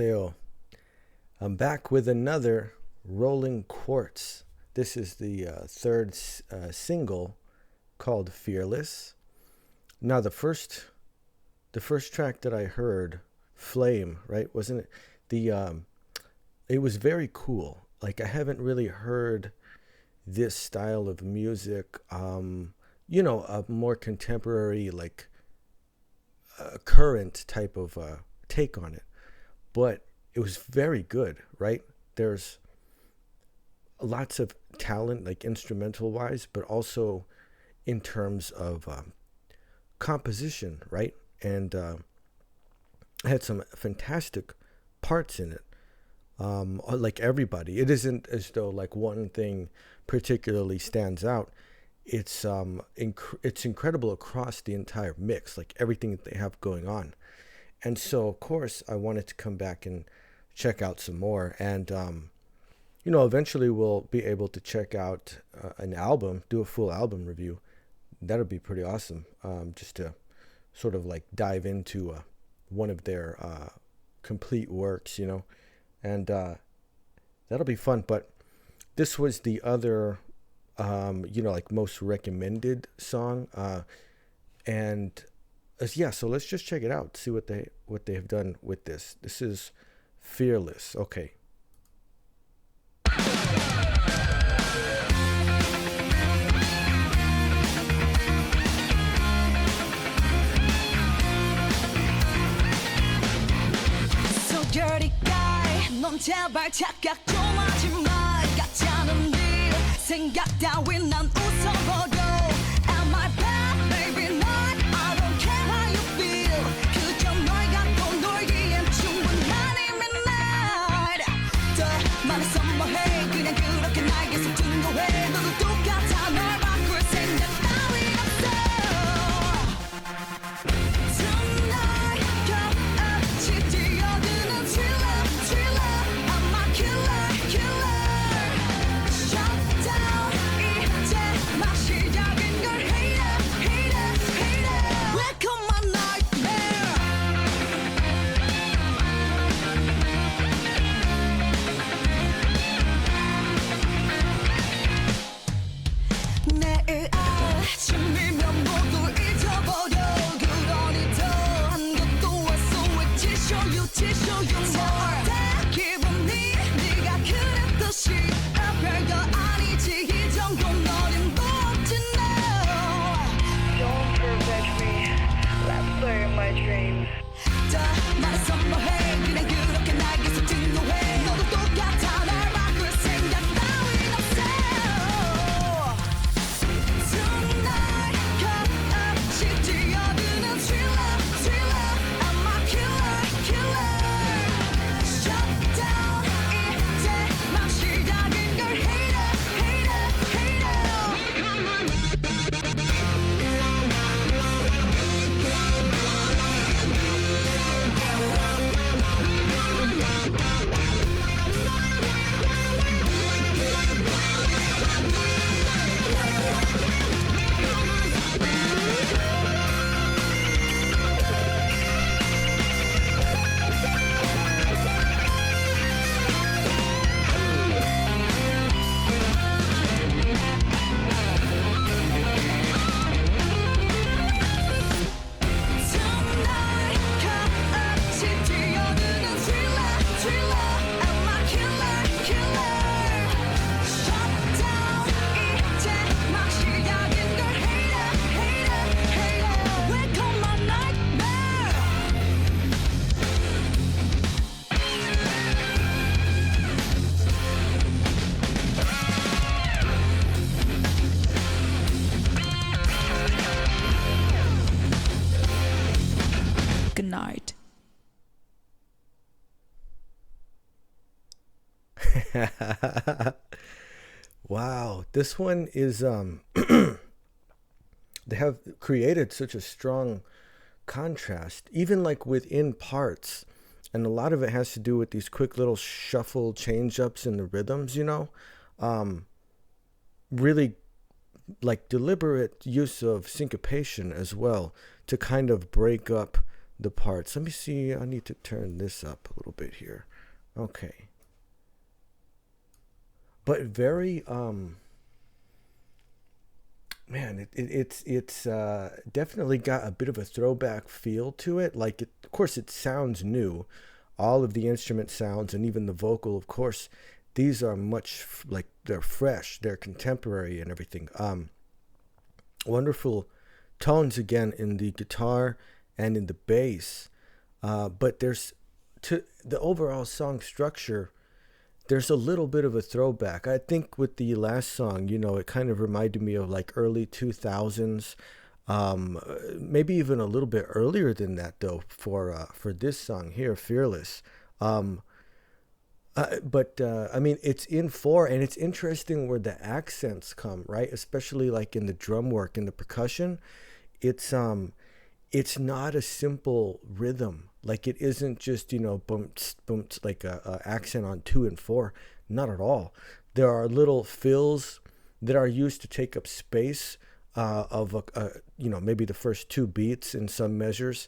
여보세요. I'm back with another Rolling Quartz. This is the third single called Fearless. Now the first track that I heard, Flame, right? Wasn't it? It was very cool. Like I haven't really heard this style of music, a more contemporary, like current type of take on it. But it was very good, right? There's lots of talent, like instrumental wise, but also in terms of composition, right? And I had some fantastic parts in it. Like everybody, it isn't as though like one thing particularly stands out. It's incredible across the entire mix, like everything that they have going on. And so, of course, I wanted to come back and check out some more. And, eventually we'll be able to check out an album, do a full album review. That'll be pretty awesome, just to sort of like dive into one of their complete works, and that'll be fun. But this was the other, like most recommended song. So let's just check it out, see what they have done with this. This is Fearless. Okay. So dirty guy, 넌 제발 착각 좀 하지 마. 가짜는 일 생각 따윈 난 웃어버려. Am I bad? Maybe not. I don't care how you feel. 그저 널 갖고 놀기엔 충분한 midnight. 더 많아서 뭐해? 그냥 그렇게 날 계속 증거해. 너도 똑같아. 널 바꿀 생각 따윈 없어. Tonight, 같이 뛰어드는 thriller, thriller. I'm a killer, killer. Shut down, 이제 막 시작인 걸 hater, hater, hater. Welcome my nightmare. 내일 아침이면 모두 잊어버려. 그러니 더 한 것도 할 수 있지. Show you, show you more. 다 기분이 네가 그랬듯이 별거 아니지. 이 정도는 어림도 없지 now. Don't prevent me. Let's play my dreams. 더 말해서 뭐해? 그냥 그렇게 날 계속 증오해. 너도 똑같아. 날 바꿀 생각 따윈 없어. Tonight, 같이 뛰어드는 thriller, thriller. I'm a killer, killer. Shut down, 이제 막 시작인 걸 hater, hater, hater. Tonight, 같이 뛰어드는 thriller, thriller. I'm a killer, killer. Shut down, 이제 막 시작인 걸 hater, hater, hater. Welcome my nightmare. Good night. Wow, this one is they have created such a strong contrast, even like within parts, and a lot of it has to do with these quick little shuffle change ups in the rhythms, really like deliberate use of syncopation as well to kind of break up the parts. Let me see. I need to turn this up a little bit here. Okay. But very man, it's definitely got a bit of a throwback feel to it. Like, of course, it sounds new. All of the instrument sounds and even the vocal, of course, these are much like they're fresh, they're contemporary and everything. Wonderful tones again in the guitar and in the bass. But there's to the overall song structure. There's a little bit of a throwback. I think with the last song, it kind of reminded me of like early 2000s, maybe even a little bit earlier than that though for this song here, Fearless. But I mean, it's in 4, and it's interesting where the accents come, right? Especially like in the drum work and the percussion. It's not a simple rhythm. Like, it isn't just, bumps, bumps, like a accent on 2 and 4. Not at all. There are little fills that are used to take up space of, maybe the first 2 beats in some measures.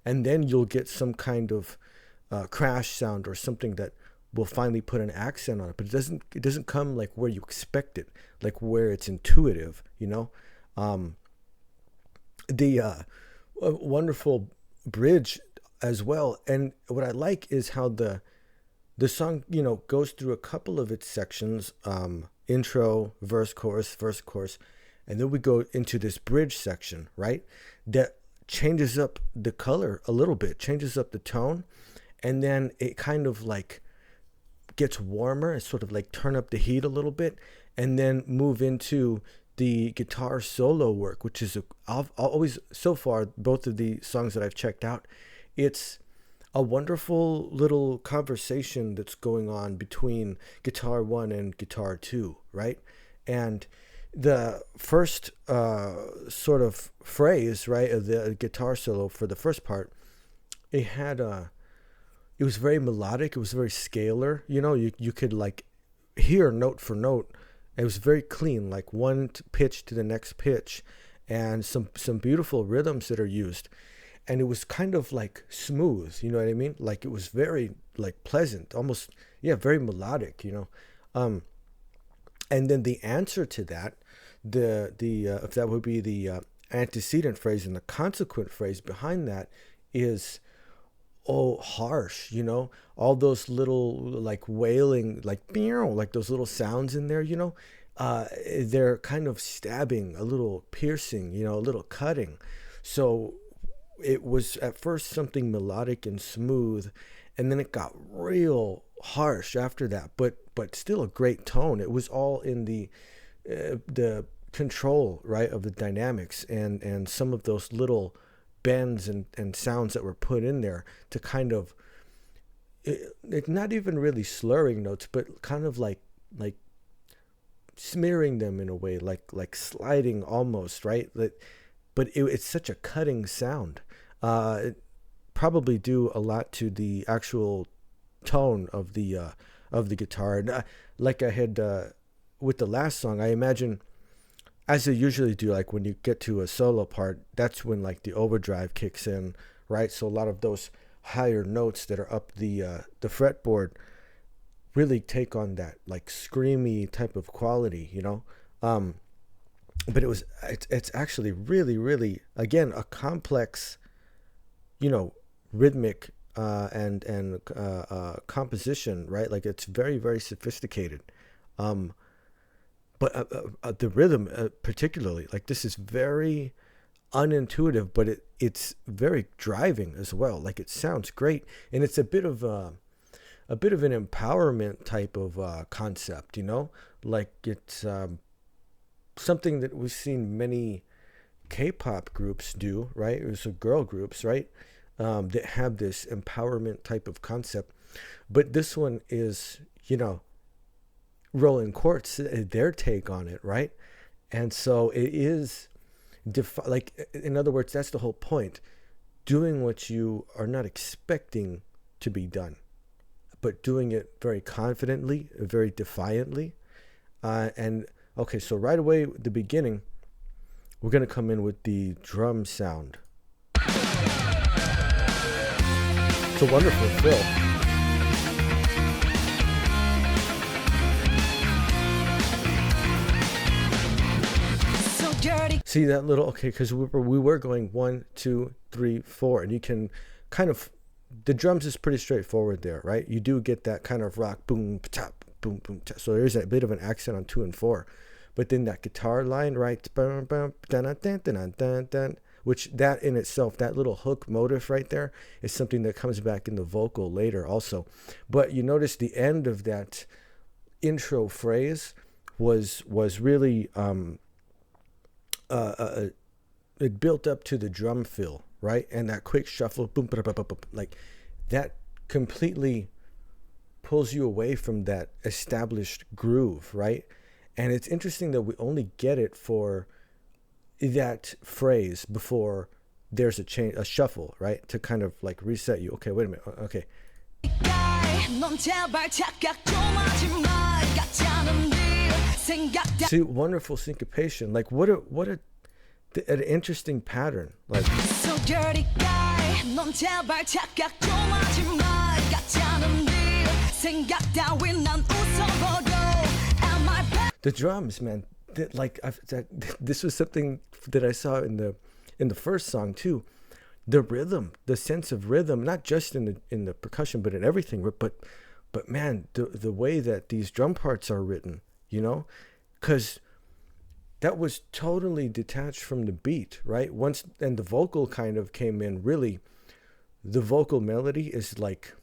And then you'll get some kind of crash sound or something that will finally put an accent on it. But it doesn't come like where you expect it, like where it's intuitive, The wonderful bridge as well. And what I like is how the song, goes through a couple of its sections, intro, verse, chorus, and then we go into this bridge section, right? That changes up the color a little bit, changes up the tone, and then it kind of like gets warmer and sort of like turn up the heat a little bit, and then move into the guitar solo work, which is always, so far, both of the songs that I've checked out, it's a wonderful little conversation that's going on between guitar 1 and guitar 2, right? And the first sort of phrase, right, of the guitar solo for the first part, it was very melodic. It was very scalar. You could like hear note for note. It was very clean, like one pitch to the next pitch, and some beautiful rhythms that are used. And it was kind of like smooth, you know what I mean? Like, it was very like pleasant, almost, very melodic, And then the answer to that, if that would be the antecedent phrase, and the consequent phrase behind that is, harsh, all those little like wailing, like those little sounds in there, they're kind of stabbing, a little piercing, a little cutting. So it was at first something melodic and smooth, and then it got real harsh after that, but still a great tone. It was all in the control, right, of the dynamics and some of those little bends and sounds that were put in there to kind of, not even really slurring notes, but kind of like smearing them in a way, like sliding almost, right? But it's such a cutting sound. It probably due a lot to the actual tone of the guitar. And like I had with the last song, I imagine, as they usually do, like when you get to a solo part, that's when like the overdrive kicks in, right? So a lot of those higher notes that are up the fretboard really take on that like screamy type of quality, But it's actually really, really, again, a complex, rhythmic and composition, right? Like, it's very, very sophisticated. But the rhythm, particularly, like, this is very unintuitive, but it's very driving as well. Like, it sounds great, and it's a bit of an empowerment type of concept, Like, it's something that we've seen many K-pop groups do, right? Or so girl groups, right? That have this empowerment type of concept, but this one is, Rolling Quartz, their take on it, right? And so it is, like, in other words, that's the whole point. Doing what you are not expecting to be done, but doing it very confidently, very defiantly. And okay, so right away at the beginning, we're going to come in with the drum sound. It's a wonderful fill. So dirty. See that little, okay, because we were going 1, 2, 3, 4, and you can kind of, the drums is pretty straightforward there, right? You do get that kind of rock, boom, tap, boom, boom, tap. So there's a bit of an accent on 2 and 4. But then that guitar line, right? Which that in itself, that little hook motif right there is something that comes back in the vocal later also. But you notice the end of that intro phrase was really, it built up to the drum fill, right? And that quick shuffle, boom, like that completely pulls you away from that established groove, right? And it's interesting that we only get it for that phrase before there's a change, a shuffle, right? To kind of like reset you. Okay, wait a minute. Okay. See, wonderful syncopation. Like what an interesting pattern. Like So dirty guy, 넌 제발 착각 좀 하지 마. 같다는 일 생각 따윈 난 웃어버려. Am I back? the drums, man. Like this was something that I saw in the first song too. The rhythm, the sense of rhythm, not just in the percussion, but in everything. But man, the way that these drum parts are written, you know, because that was totally detached from the beat, right? Once and the vocal kind of came in. Really, the vocal melody is like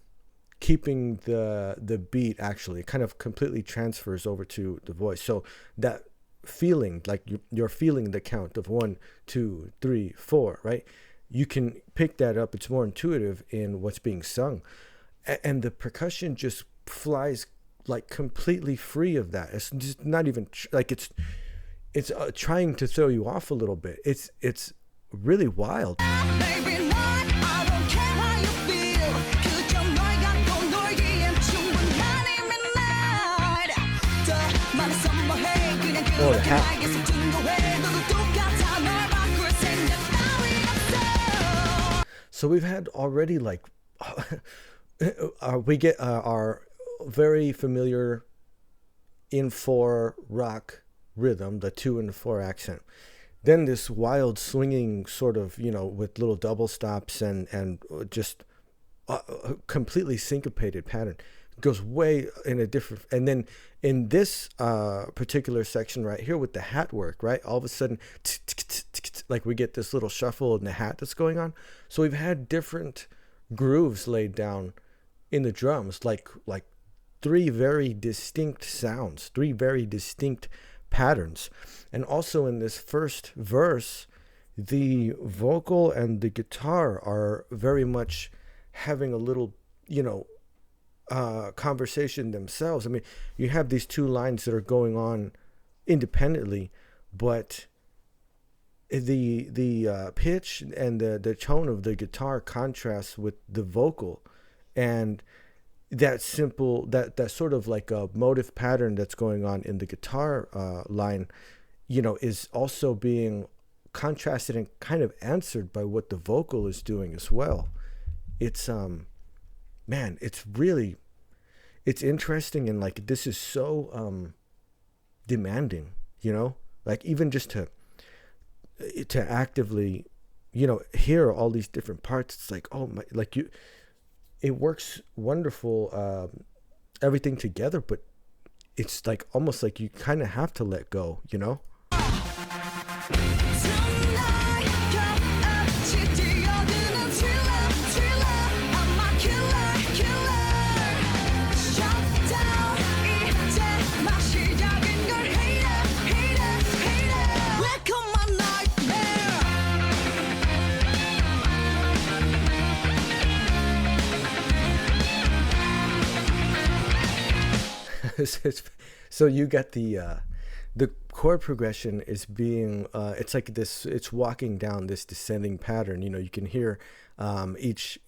keeping the beat. Actually, kind of completely transfers over to the voice. So that feeling, like you're feeling the count of 1, 2, 3, 4, right? You can pick that up. It's more intuitive in what's being sung, and the percussion just flies like completely free of that. It's just not even like it's trying to throw you off a little bit. It's really wild. Baby, not, I don't care how you feel. 그저 널 갖고 놀기엔 충분하니 midnight. 더 많은 선물해 그냥 the hat. 그렇게 증거해. 너도 똑같아 널 바꿀 생각 따위 없어. So we've had already like we get our very familiar in 4 rock rhythm, the 2 and 4 accent. Then this wild swinging sort of, you know, with little double stops and just a completely syncopated pattern. It goes way in a different, and then in this particular section right here with the hat work, right? All of a sudden, like we get this little shuffle in the hat that's going on. So we've had different grooves laid down in the drums, like 3 very distinct sounds, 3 very distinct patterns. And also in this first verse, the vocal and the guitar are very much having a little, you know, conversation themselves. I mean, you have these 2 lines that are going on independently, but the pitch and the tone of the guitar contrasts with the vocal, and that simple that sort of like a motive pattern that's going on in the guitar line, you know, is also being contrasted and kind of answered by what the vocal is doing as well. It's man, it's interesting, and like this is so demanding, you know, like even just to actively, you know, hear all these different parts. It's like, oh my, like it works wonderful, everything together, but it's like almost like you kind of have to let go, you know. So you got the chord progression is being it's like this, it's walking down this descending pattern. You know, you can hear each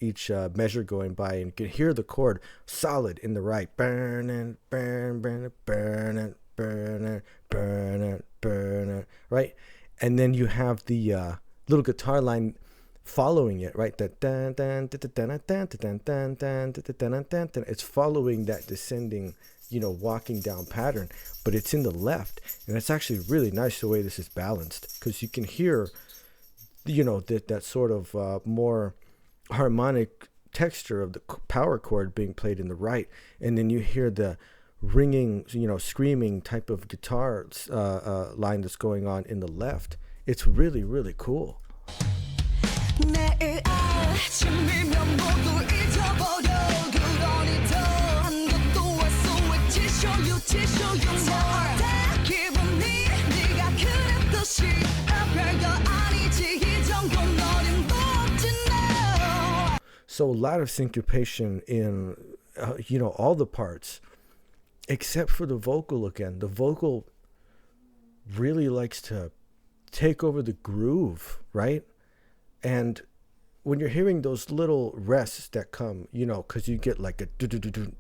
measure going by, and you can hear the chord solid in the right, burn, burn, burn, burn, burn, burn, burn, right? And then you have the little guitar line following it, right? That it's following that descending, walking down pattern, but it's in the left, and it's actually really nice the way this is balanced, because you can hear, that sort of more harmonic texture of the power chord being played in the right, and then you hear the ringing, screaming type of guitar line that's going on in the left. It's really, really cool. 내일 아침이면 모두 잊어버려 그러니 더 한 것도 할 수 있지 show you 다 기분이 네가 그랬듯이 별거 아니지 이 정도 너는 없지 now. So a lot of syncopation in all the parts except for the vocal again. The vocal really likes to take over the groove, right? And when you're hearing those little rests that come, because you get like a the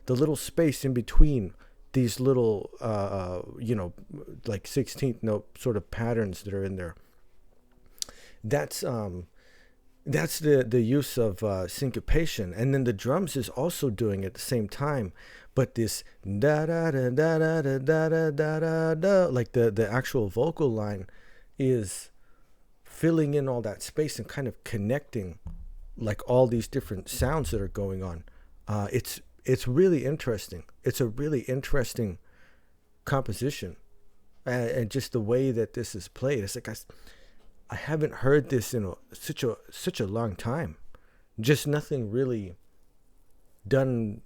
little space in between these little, like 16th note sort of patterns that are in there. That's the use of syncopation, and then the drums is also doing it at the same time. But this da da da da da da da da da da, like the actual vocal line, is filling in all that space and kind of connecting like all these different sounds that are going on. It's really interesting. It's a really interesting composition, and just the way that this is played. It's like I haven't heard this in such a long time. Just nothing really done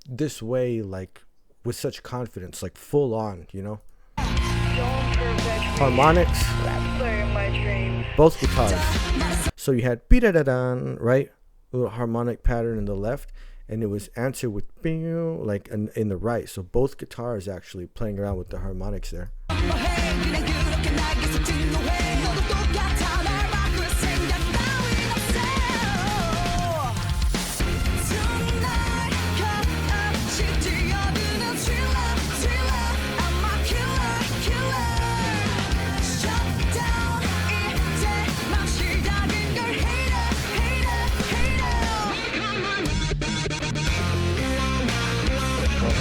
this way, like with such confidence, like full on, Don't prevent me. Harmonics, Let's play my dreams. both guitars. So you had bi-da-da-dan, right? A little harmonic pattern in the left, and it was answered with bing, like in the right. So both guitars actually playing around with the harmonics there.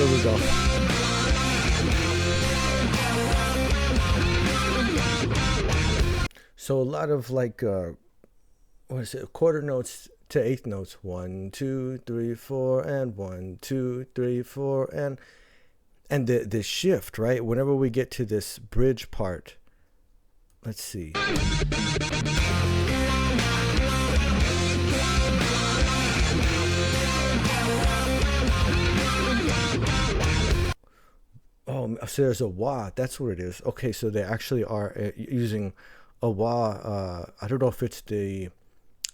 Here we go. So a lot of like quarter notes to eighth notes. 1, 2, 3, 4, and 1, 2, 3, 4, and the shift, right? Whenever we get to this bridge part, let's see. Oh, so there's a wah. That's what it is. Okay, so they actually are using a wah. I don't know if it's the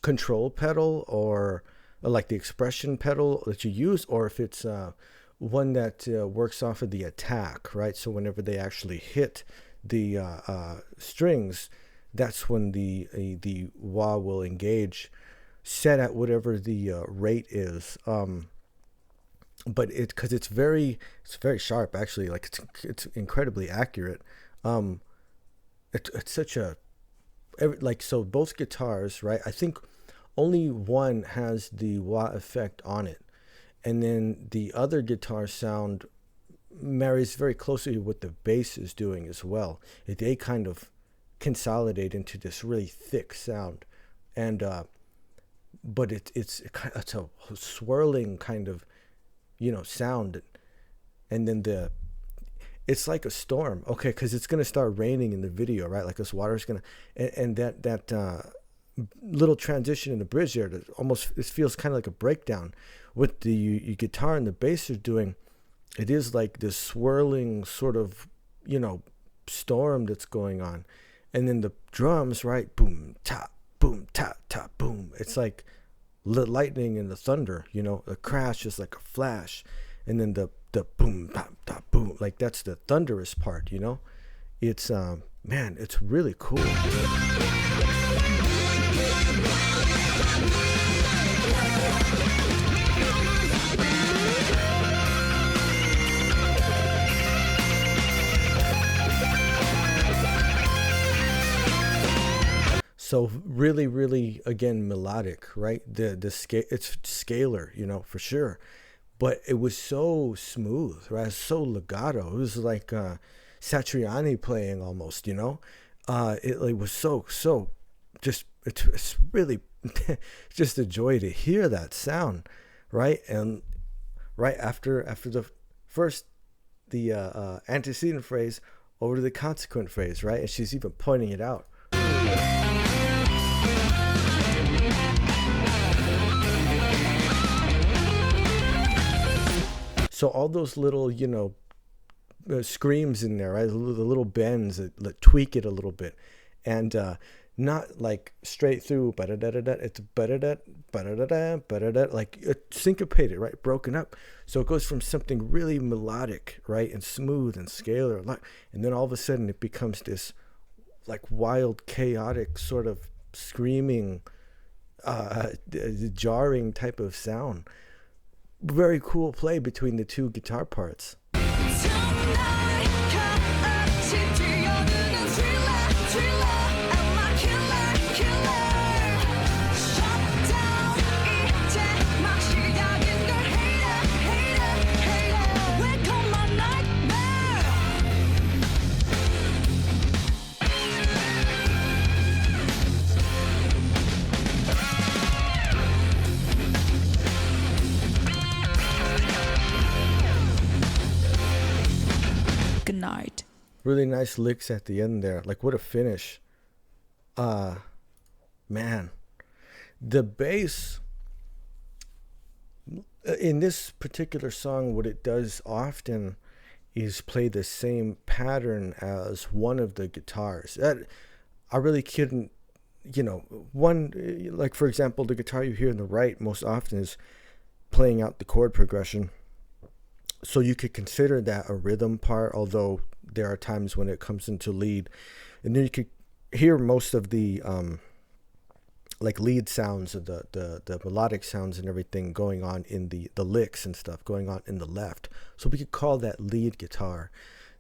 control pedal or like the expression pedal that you use, or if it's one that works off of the attack, right? So whenever they actually hit the strings, that's when the wah will engage, set at whatever the rate is. But because it's very sharp, actually. Like it's incredibly accurate. It's such a so both guitars, right? I think only one has the wah effect on it, and then the other guitar sound marries very closely to what the bass is doing as well. They kind of consolidate into this really thick sound, and but it's a swirling kind of sound, and then it's like a storm, okay, because it's gonna start raining in the video, right? Like this water's gonna, and that little transition in the bridge there, that almost it feels kind of like a breakdown. What the guitar and the bass are doing, it is like this swirling sort of storm that's going on, and then the drums, right? Boom ta boom ta ta boom. It's like the lightning and the thunder, the crash is like a flash, and then the boom, bam, da, boom, like that's the thunderous part, It's man, it's really cool. So really, really, again, melodic, right? The scale, it's scalar, for sure. But it was so smooth, right? So legato. It was like Satriani playing almost, it was so just, it's really just a joy to hear that sound, right? And right after the antecedent phrase over to the consequent phrase, right? And she's even pointing it out. So all those little, screams in there, right? The little bends that tweak it a little bit, and not like straight through. It's like syncopated, right? Broken up. So it goes from something really melodic, right, and smooth and scalar, and then all of a sudden it becomes this like wild, chaotic sort of screaming, jarring type of sound. Very cool play between the two guitar parts. Night. Really nice licks at the end there. Like, what a finish. Man. The bass in this particular song, what it does often is play the same pattern as one of the guitars. That I really couldn't, one, like for example, the guitar you hear on the right most often is playing out the chord progression. So you could consider that a rhythm part, although there are times when it comes into lead. And then you could hear most of the like lead sounds of the melodic sounds and everything going on in the licks and stuff going on in the left. So we could call that lead guitar.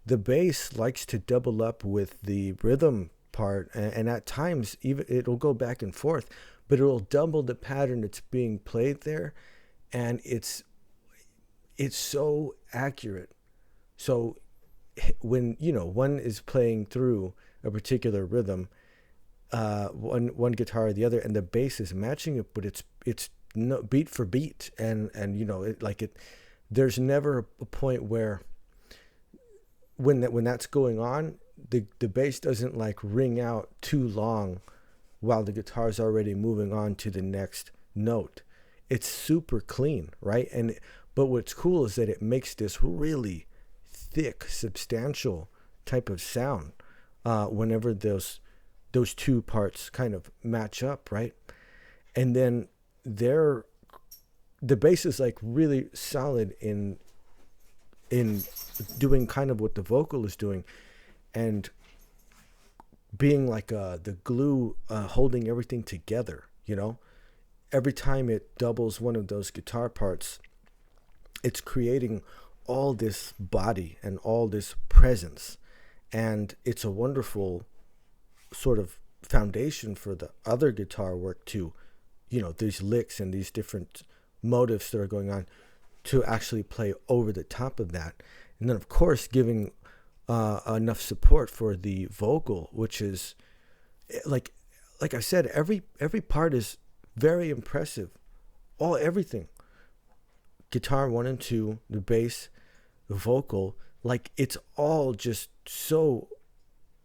The bass likes to double up with the rhythm part, and at times even it'll go back and forth, but it'll double the pattern that's being played there, and it's so accurate. So when one is playing through a particular rhythm, one guitar or the other, and the bass is matching it, but it's no beat for beat, and there's never a point where when that's going on, the bass doesn't like ring out too long while the guitar's already moving on to the next note. It's super clean, right? But what's cool is that it makes this really thick, substantial type of sound whenever those two parts kind of match up, right? And then the bass is like really solid in doing kind of what the vocal is doing, and being like the glue holding everything together. Every time it doubles one of those guitar parts, it's creating all this body and all this presence, and it's a wonderful sort of foundation for the other guitar work too. These licks and these different motifs that are going on to actually play over the top of that, and then of course giving enough support for the vocal, which is like I said, every part is very impressive. Everything. Guitar 1 and 2, the bass, the vocal, like it's all just so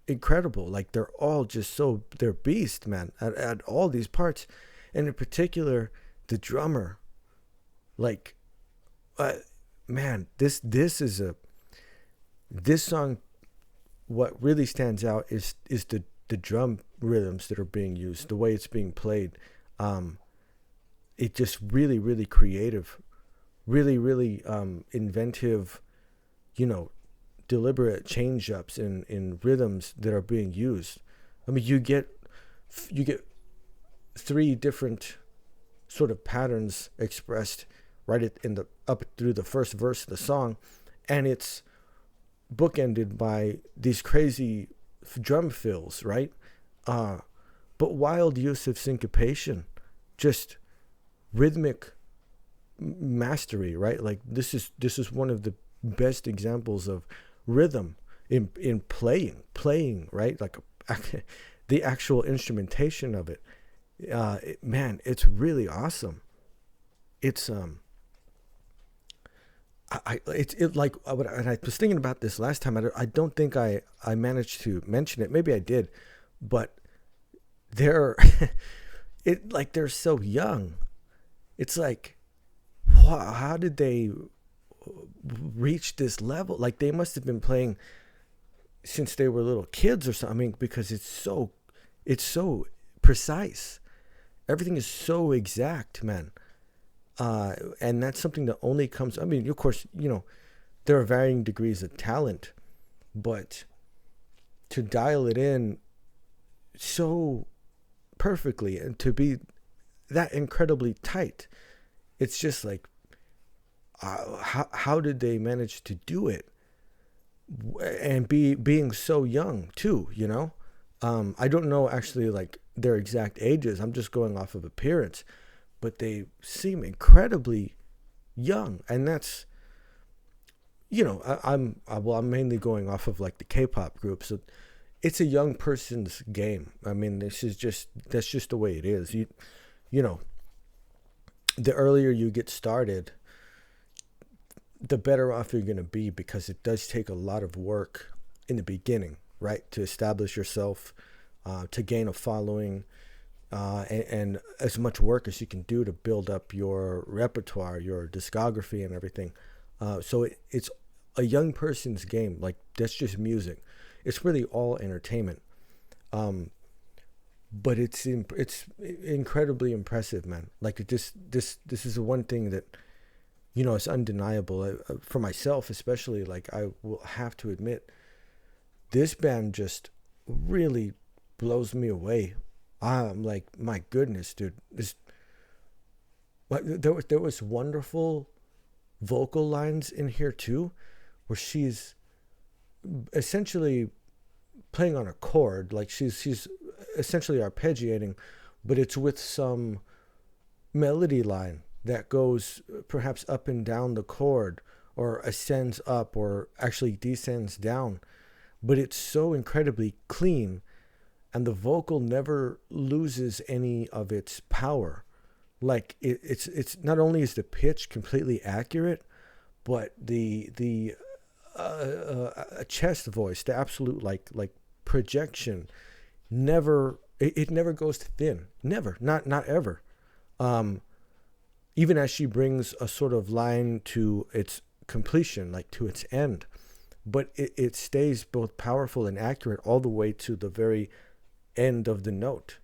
incredible. Like they're all just they're beast, man, at all these parts. And in particular, the drummer, like, man, this song, what really stands out is the drum rhythms that are being used, the way it's being played. It just really, really creative, really, really inventive, deliberate change-ups in rhythms that are being used. I mean, you get 3 different sort of patterns expressed right up through the first verse of the song, and it's bookended by these crazy drum fills, right? but wild use of syncopation, just rhythmic mastery, right? Like this is one of the best examples of rhythm in playing, right? Like the actual instrumentation of it. Man, it's really awesome. It's like and I was thinking about this last time. I don't think I managed to mention it. Maybe I did, but they're they're so young. It's like, how did they reach this level? Like they must have been playing since they were little kids or something. I mean, because it's so precise. Everything is so exact, man. And that's something that only comes, I mean, of course, there are varying degrees of talent, but to dial it in so perfectly and to be that incredibly tight, it's just like, how did they manage to do it? And being so young too, I don't know actually like their exact ages. I'm just going off of appearance, but they seem incredibly young. And that's, I'm mainly going off of like the K-pop group. So it's a young person's game. I mean, that's just the way it is. The earlier you get started, the better off you're going to be, because it does take a lot of work in the beginning, right? To establish yourself, to gain a following, and as much work as you can do to build up your repertoire, your discography and everything. So it's a young person's game. Like that's just music. It's really all entertainment. But it's incredibly impressive, man. Like this is the one thing that, it's undeniable. For myself, especially, like I will have to admit, this band just really blows me away. I'm like, my goodness, dude. There was wonderful vocal lines in here too, where she's essentially playing on a chord, like she's essentially arpeggiating, but it's with some melody line that goes perhaps up and down the chord, or ascends up, or actually descends down. But it's so incredibly clean, and the vocal never loses any of its power. Like it's not only is the pitch completely accurate, but the chest voice, the absolute like projection, never goes thin. Never, not ever. Even as she brings a sort of line to its completion, like to its end, but it stays both powerful and accurate all the way to the very end of the note.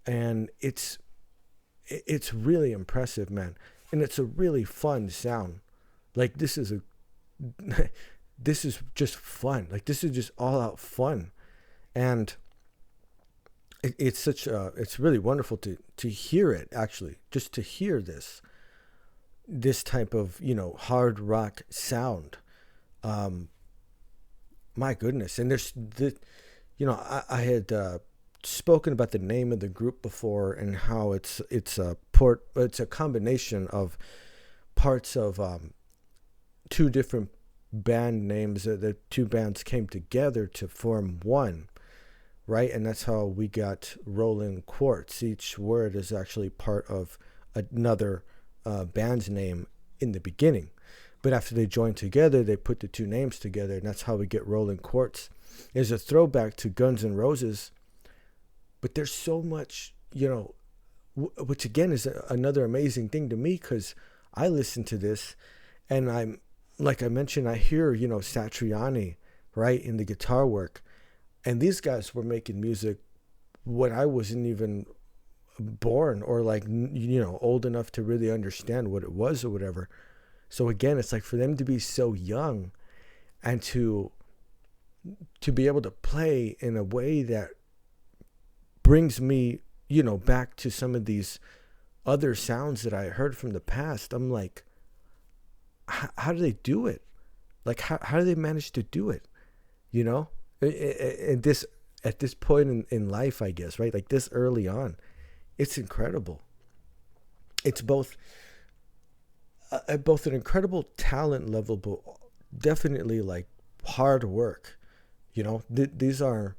And it's really impressive, man. And it's a really fun sound. Like this is just fun. Like this is just all out fun. And it's really wonderful to hear it, actually, just to hear this type of, hard rock sound. My goodness. And there's I had spoken about the name of the group before, and how it's a combination of parts of two different band names. The two bands came together to form one, right? And that's how we got Rolling Quartz. Each word is actually part of another band's name in the beginning, but after they joined together, they put the two names together, and that's how we get Rolling Quartz. It's a throwback to Guns N' Roses, but there's so much, which again is another amazing thing to me, because I listen to this, and I'm, like I mentioned, I hear, Satriani, right, in the guitar work. And these guys were making music when I wasn't even born, or like, old enough to really understand what it was or whatever. So again, it's like for them to be so young and to be able to play in a way that brings me, back to some of these other sounds that I heard from the past. I'm like, how do they do it? Like, how do they manage to do it? And this at this point in life, I guess, right? Like this early on, it's incredible. It's both an incredible talent level, but definitely like hard work. You know, these are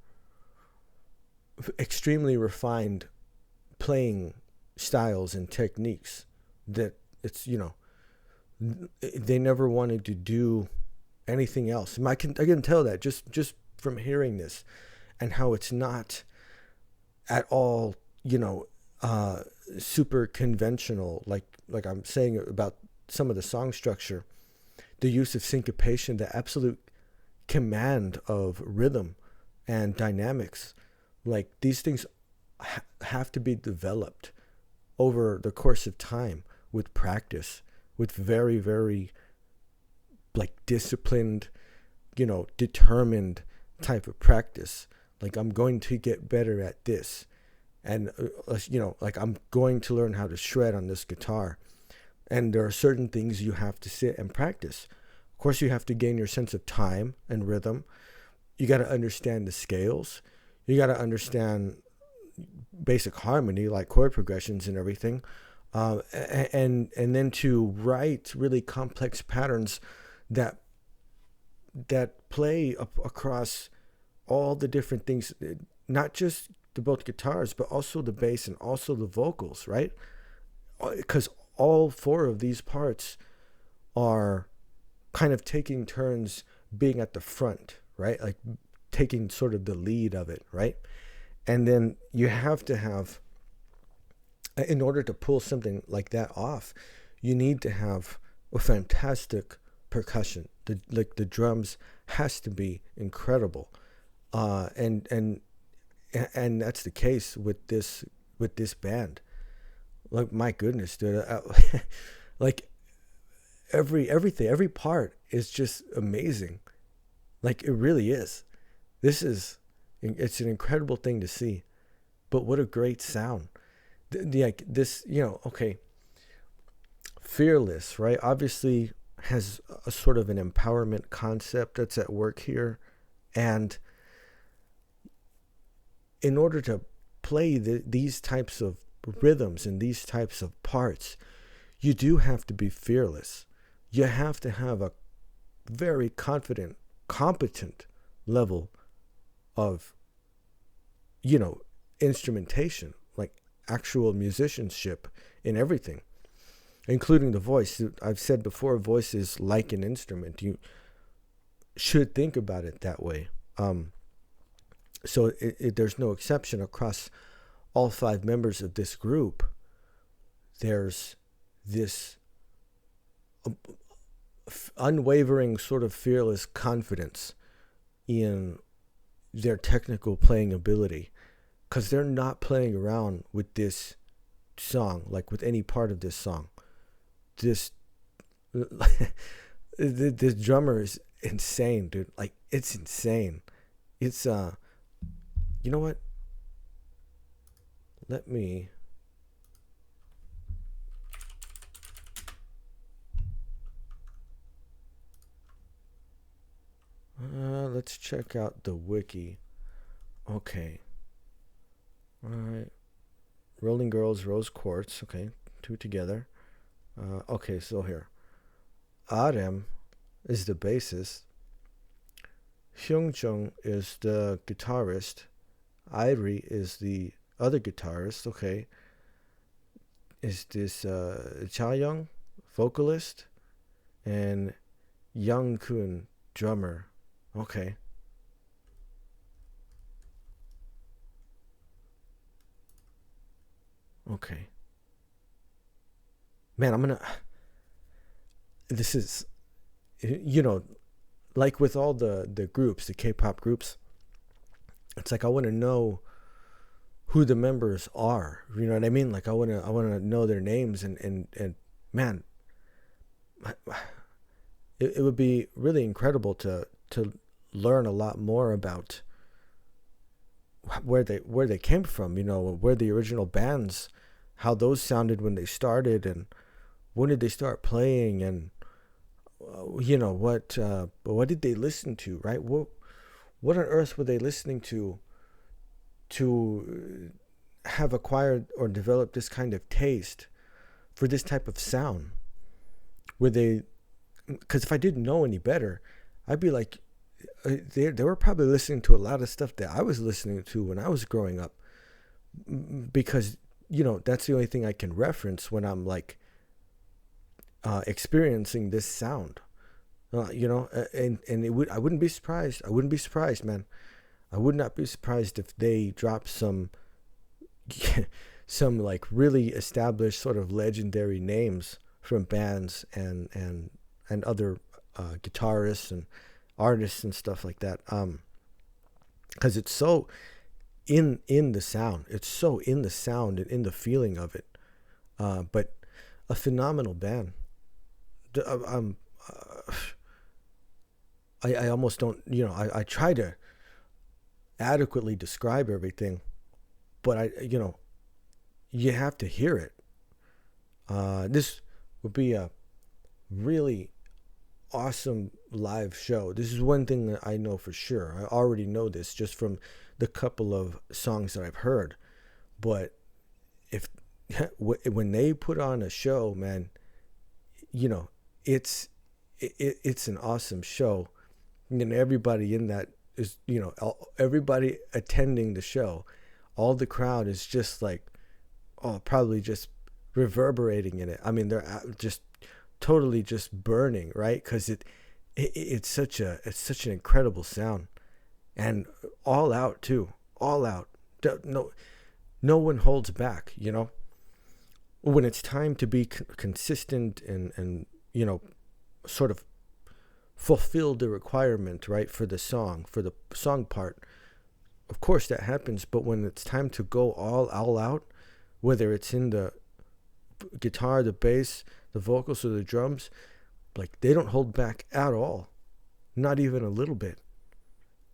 extremely refined playing styles and techniques that it's, you know, they never wanted to do anything else. I can tell that just from hearing this, and how it's not at all, you know, super conventional, like I'm saying about some of the song structure, the use of syncopation, the absolute command of rhythm and dynamics. Like these things have to be developed over the course of time with practice, with very, very like disciplined, you know, determined type of practice. Like I'm going to get better at this. And, you know, like I'm going to learn how to shred on this guitar. And there are certain things you have to sit and practice. Of course, you have to gain your sense of time and rhythm. You got to understand the scales. You got to understand basic harmony, like chord progressions and everything. And then to write really complex patterns that play across all the different things, not just the both guitars, but also the bass and also the vocals, right? Because all four of these parts are kind of taking turns being at the front, right? Like taking sort of the lead of it, right? And then you have to have, in order to pull something like that off, you need to have a fantastic percussion. The drums has to be incredible, and that's the case with this band. Like my goodness, dude, like every part is just amazing. Like it really is. It's an incredible thing to see, but what a great sound. Like this, you know, okay, Fearless, right? Obviously has a sort of an empowerment concept that's at work here. And in order to play these types of rhythms and these types of parts, you do have to be fearless. You have to have a very confident, competent level of, you know, instrumentation, like actual musicianship in everything, including the voice. I've said before, voice is like an instrument. You should think about it that way. So there's no exception across all five members of this group. There's this unwavering sort of fearless confidence in their technical playing ability, because they're not playing around with this song, like with any part of this song. This drummer is insane, dude. Like it's insane. It's you know what? Let me let's check out the wiki. Okay. All right. Rolling Girls, Rose Quartz. Okay, two together. Okay, so here. Arem is the bassist. Hyungjung is the guitarist. Airi is the other guitarist. Okay. Is this Chayoung, vocalist? And Young-kun, drummer. Okay. Okay. Man, this is, you know, like with all the groups, the K-pop groups, it's like I want to know who the members are. You know what I mean? Like I want to know their names, and man, it would be really incredible to learn a lot more about where they came from, you know, where the original bands, how those sounded when they started, and when did they start playing, and you know what did they listen to, right? What on earth were they listening to to have acquired or developed this kind of taste for this type of sound, where because if I didn't know any better, I'd be like, they were probably listening to a lot of stuff that I was listening to when I was growing up, because that's the only thing I can reference when I'm like experiencing this sound, and I wouldn't be surprised. I wouldn't be surprised, man. I would not be surprised if they drop some like really established sort of legendary names from bands and other guitarists and artists and stuff like that, because it's so in the sound. It's so in the sound and in the feeling of it. But a phenomenal band. I almost don't, I try to adequately describe everything, but you have to hear it. This would be a really awesome live show. This is one thing that I know for sure. I already know this just from the couple of songs that I've heard. But when they put on a show, man, it's an awesome show. And everybody in that is, everybody attending the show, all the crowd is just like, probably just reverberating in it. I mean, they're just totally just burning, right? Because it's such an incredible sound, and all out too, all out. No one holds back. When it's time to be consistent and sort of fulfill the requirement, right, for the song part. Of course that happens, but when it's time to go all out, whether it's in the guitar, the bass, the vocals, or the drums, like they don't hold back at all, not even a little bit,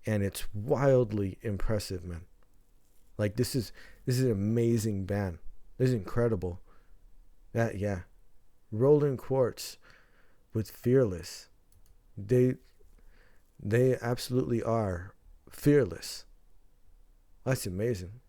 and it's wildly impressive, man. Like this is an amazing band. This is incredible. Rolling Quartz with Fearless. They absolutely are fearless. That's amazing.